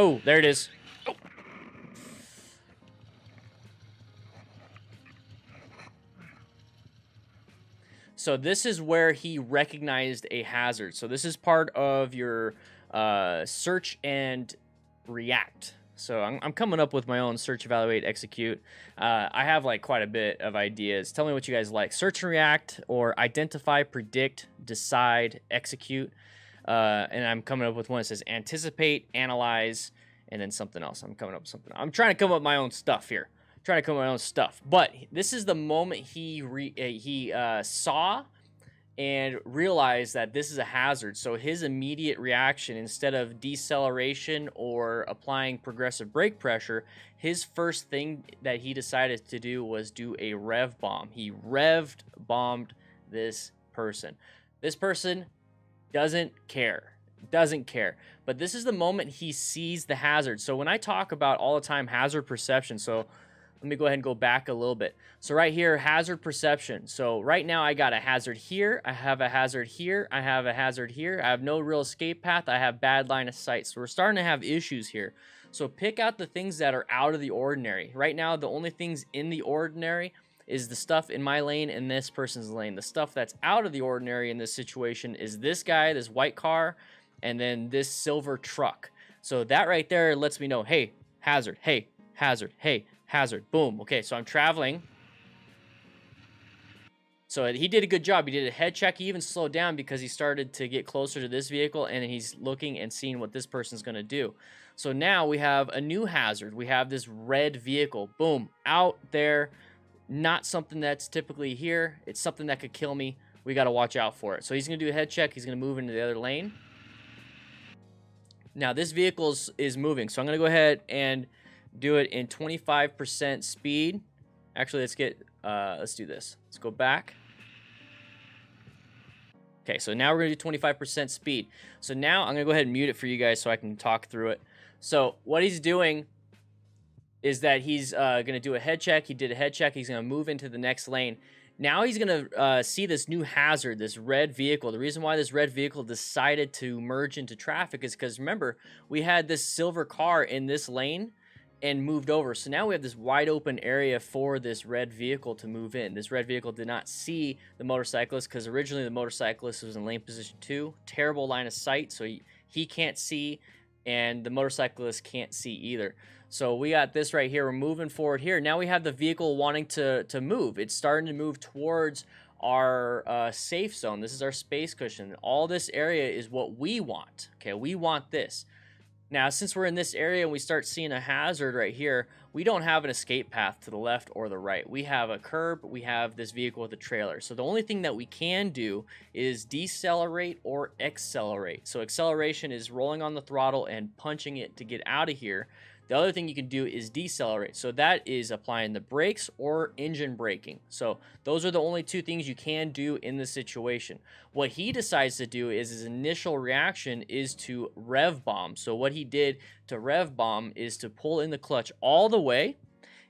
Oh, there it is. Oh. So this is where he recognized a hazard. So this is part of your search and react. So I'm coming up with my own search, evaluate, execute. I have like quite a bit of ideas. Tell me what you guys like. Search and react, or identify, predict, decide, execute. And I'm coming up with one that says anticipate, analyze, and then something else. I'm coming up with something. I'm trying to come up with my own stuff here. Trying to come up with my own stuff. But this is the moment he saw and realized that this is a hazard. So his immediate reaction, instead of deceleration or applying progressive brake pressure, his first thing that he decided to do was do a rev bomb. He revved bombed this person. This person doesn't care. But this is the moment he sees the hazard. So when I talk about all the time hazard perception, so let me go ahead and go back a little bit. So right here, hazard perception. So right now I got a hazard here. I have a hazard here. I have a hazard here. I have no real escape path. I have bad line of sight. So we're starting to have issues here. So pick out the things that are out of the ordinary. Right now, the only things in the ordinary is the stuff in my lane and this person's lane. The stuff that's out of the ordinary in this situation is this guy, this white car, and then this silver truck. So that right there lets me know, hey, hazard, hey, hazard, hey, hazard. Boom. Okay, so I'm traveling. So he did a good job. He did a head check. He even slowed down because he started to get closer to this vehicle, and he's looking and seeing what this person's going to do. So now we have a new hazard. We have this red vehicle. Boom. Out there. Not something that's typically here. It's something that could kill me. We got to watch out for it. So he's going to do a head check. He's going to move into the other lane. Now this vehicle is moving. So I'm going to go ahead and do it in 25% speed. Actually, let's do this. Let's go back. Okay, so now we're going to do 25% speed. So now I'm going to go ahead and mute it for you guys so I can talk through it. So what he's doing is that he's going to do a head check. He did a head check. He's going to move into the next lane. Now he's going to see this new hazard, this red vehicle. The reason why this red vehicle decided to merge into traffic is because, remember, we had this silver car in this lane and moved over. So now we have this wide open area for this red vehicle to move in. This red vehicle did not see the motorcyclist because originally the motorcyclist was in lane position 2. Terrible line of sight, so he can't see, and the motorcyclist can't see either. So we got this right here. We're moving forward here. Now we have the vehicle wanting to move. It's starting to move towards our safe zone. This is our space cushion. All this area is what we want. Okay, we want this. Now, since we're in this area and we start seeing a hazard right here, we don't have an escape path to the left or the right. We have a curb. We have this vehicle with a trailer. So the only thing that we can do is decelerate or accelerate. So acceleration is rolling on the throttle and punching it to get out of here. The other thing you can do is decelerate. So that is applying the brakes or engine braking. So those are the only two things you can do in this situation. What he decides to do is his initial reaction is to rev bomb. So what he did to rev bomb is to pull in the clutch all the way,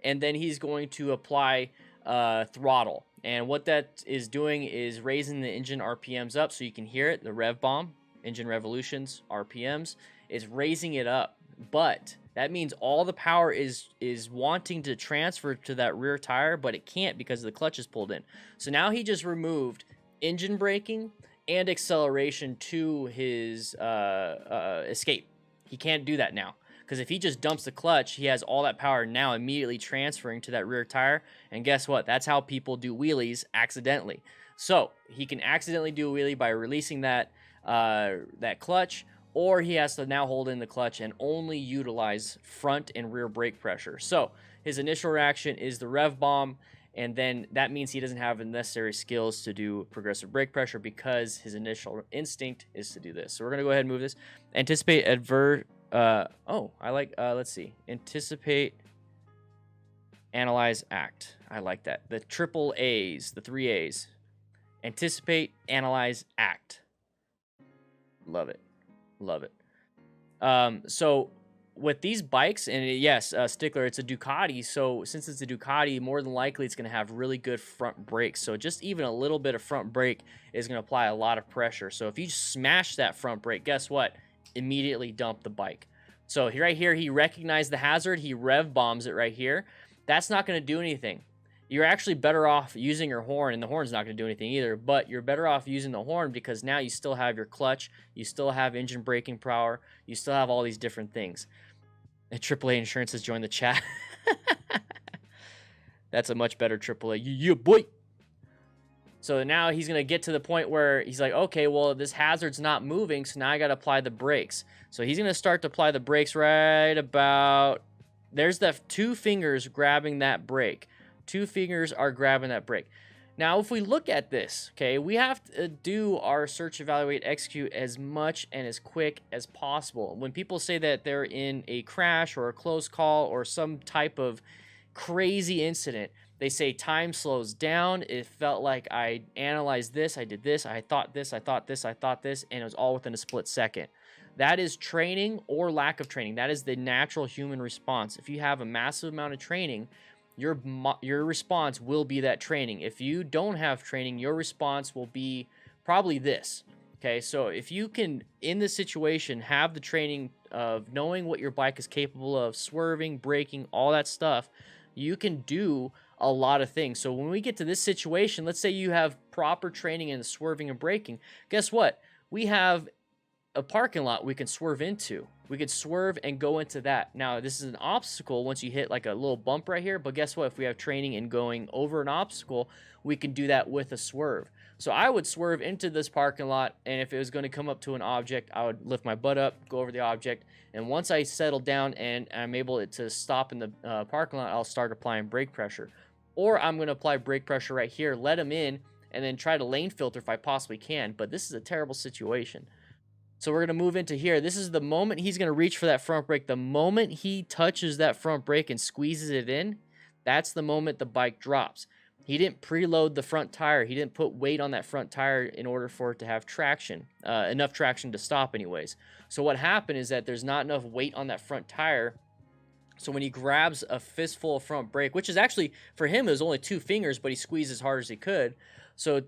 and then he's going to apply throttle. And what that is doing is raising the engine RPMs up so you can hear it. The rev bomb, engine revolutions, RPMs, is raising it up. But that means all the power is wanting to transfer to that rear tire, but it can't because the clutch is pulled in. So now he just removed engine braking and acceleration to his escape. He can't do that now, because if he just dumps the clutch, he has all that power now immediately transferring to that rear tire. And guess what? That's how people do wheelies accidentally. So he can accidentally do a wheelie by releasing that clutch, or he has to now hold in the clutch and only utilize front and rear brake pressure. So his initial reaction is the rev bomb, and then that means he doesn't have the necessary skills to do progressive brake pressure because his initial instinct is to do this. So we're going to go ahead and move this. Anticipate, let's see. Anticipate, analyze, act. I like that. The triple A's, the 3 A's. Anticipate, analyze, act. Love it. Love it. So with these bikes, and yes, Stickler, it's a Ducati. So since it's a Ducati, more than likely it's going to have really good front brakes. So just even a little bit of front brake is going to apply a lot of pressure. So if you smash that front brake, guess what? Immediately dump the bike. So right here, he recognized the hazard. He rev bombs it right here. That's not going to do anything. You're actually better off using your horn, and the horn's not going to do anything either, but you're better off using the horn because now you still have your clutch, you still have engine braking power, you still have all these different things. And AAA Insurance has joined the chat. That's a much better AAA. Yeah, boy. So now he's going to get to the point where he's like, okay, well, this hazard's not moving, so now I got to apply the brakes. So he's going to start to apply the brakes right about... There's the 2 fingers grabbing that brake. 2 fingers are grabbing that brake. Now, if we look at this, okay, we have to do our search, evaluate, execute as much and as quick as possible. When people say that they're in a crash or a close call or some type of crazy incident, they say time slows down. It felt like I analyzed this, I did this, I thought this, I thought this, I thought this, and it was all within a split second. That is training or lack of training. That is the natural human response. If you have a massive amount of training, your response will be that training. If you don't have training, your response will be probably this. Okay, so if you can, in this situation, have the training of knowing what your bike is capable of, swerving, braking, all that stuff, you can do a lot of things. So when we get to this situation, let's say you have proper training in the swerving and braking. Guess what? We have a parking lot we can swerve into. We could swerve and go into that. Now, this is an obstacle once you hit like a little bump right here, but guess what? If we have training in going over an obstacle, we can do that with a swerve. So I would swerve into this parking lot, and if it was going to come up to an object, I would lift my butt up, go over the object, and once I settle down and I'm able to stop in the parking lot, I'll start applying brake pressure. Or I'm going to apply brake pressure right here, let him in, and then try to lane filter if I possibly can, but this is a terrible situation. So we're going to move into here. This is the moment he's going to reach for that front brake. The moment he touches that front brake and squeezes it in, that's the moment the bike drops. He didn't preload the front tire. He didn't put weight on that front tire in order for it to have traction, enough traction to stop anyways. So what happened is that there's not enough weight on that front tire. So when he grabs a fistful of front brake, which is actually, for him, it was only 2 fingers, but he squeezed as hard as he could. So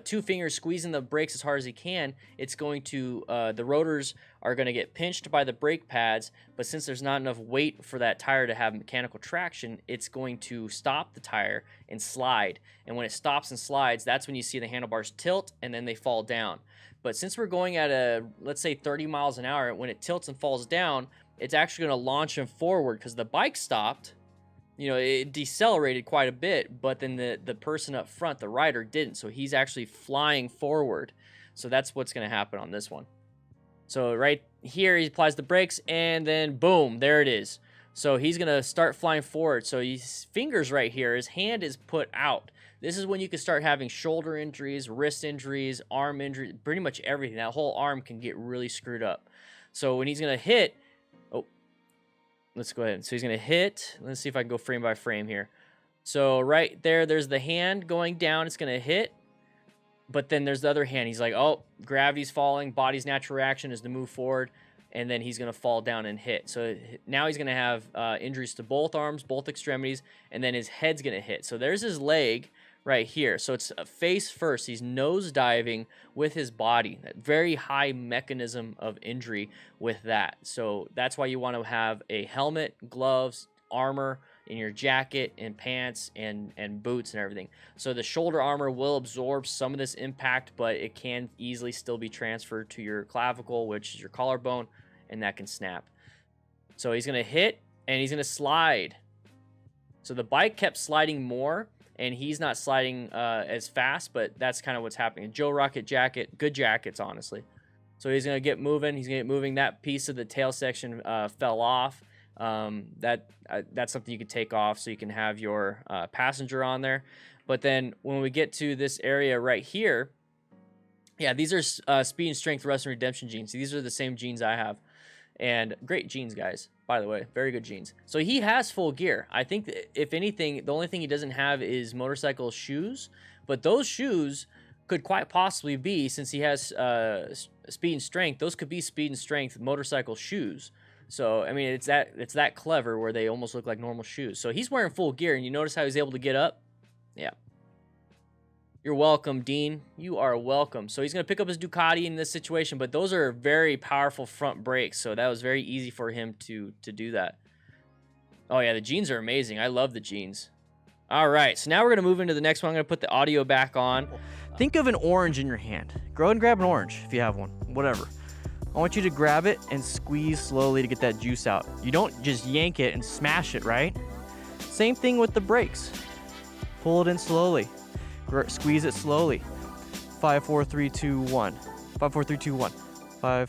2 fingers squeezing the brakes as hard as he can, it's going to, the rotors are going to get pinched by the brake pads, but since there's not enough weight for that tire to have mechanical traction, it's going to stop the tire and slide. And when it stops and slides, that's when you see the handlebars tilt and then they fall down. But since we're going at let's say 30 miles an hour, when it tilts and falls down, it's actually going to launch him forward because the bike stopped. You know, it decelerated quite a bit, but then the person up front, the rider, didn't. So he's actually flying forward. So that's what's going to happen on this one. So right here, he applies the brakes, and then boom, there it is. So he's going to start flying forward. So his fingers right here, his hand is put out. This is when you can start having shoulder injuries, wrist injuries, arm injuries, pretty much everything. That whole arm can get really screwed up. So when he's going to hit... Let's go ahead. So he's going to hit. Let's see if I can go frame by frame here. So right there, there's the hand going down. It's going to hit. But then there's the other hand. He's like, oh, gravity's falling. Body's natural reaction is to move forward. And then he's going to fall down and hit. So now he's going to have injuries to both arms, both extremities. And then his head's going to hit. So there's his leg right here. So it's face first. He's nose diving with his body. That very high mechanism of injury with that. So that's why you want to have a helmet, gloves, armor in your jacket and pants and boots and everything. So the shoulder armor will absorb some of this impact, but it can easily still be transferred to your clavicle, which is your collarbone, and that can snap. So he's going to hit and he's going to slide. So the bike kept sliding more, and he's not sliding as fast, but that's kind of what's happening. Joe Rocket jacket, good jackets, honestly. So he's going to get moving. He's going to get moving. That piece of the tail section fell off. That's something you could take off so you can have your passenger on there. But then when we get to this area right here, yeah, these are speed and strength rust and redemption jeans. These are the same jeans I have. And great jeans, guys, by the way. Very good jeans. So he has full gear. I think that if anything, the only thing he doesn't have is motorcycle shoes. But those shoes could quite possibly be, since he has speed and strength, those could be speed and strength motorcycle shoes. So, I mean, it's that clever where they almost look like normal shoes. So he's wearing full gear, and you notice how he's able to get up? Yeah. You're welcome, Dean. You are welcome. So he's going to pick up his Ducati in this situation, but those are very powerful front brakes, so that was very easy for him to do that. Oh, yeah, the jeans are amazing. I love the jeans. All right, so now we're going to move into the next one. I'm going to put the audio back on. Think of an orange in your hand. Go ahead and grab an orange if you have one, whatever. I want you to grab it and squeeze slowly to get that juice out. You don't just yank it and smash it, right? Same thing with the brakes. Pull it in slowly. Squeeze it slowly. 5, 4, 3, 2, 1. 5, 4, 3, 2, 1. 5, 4.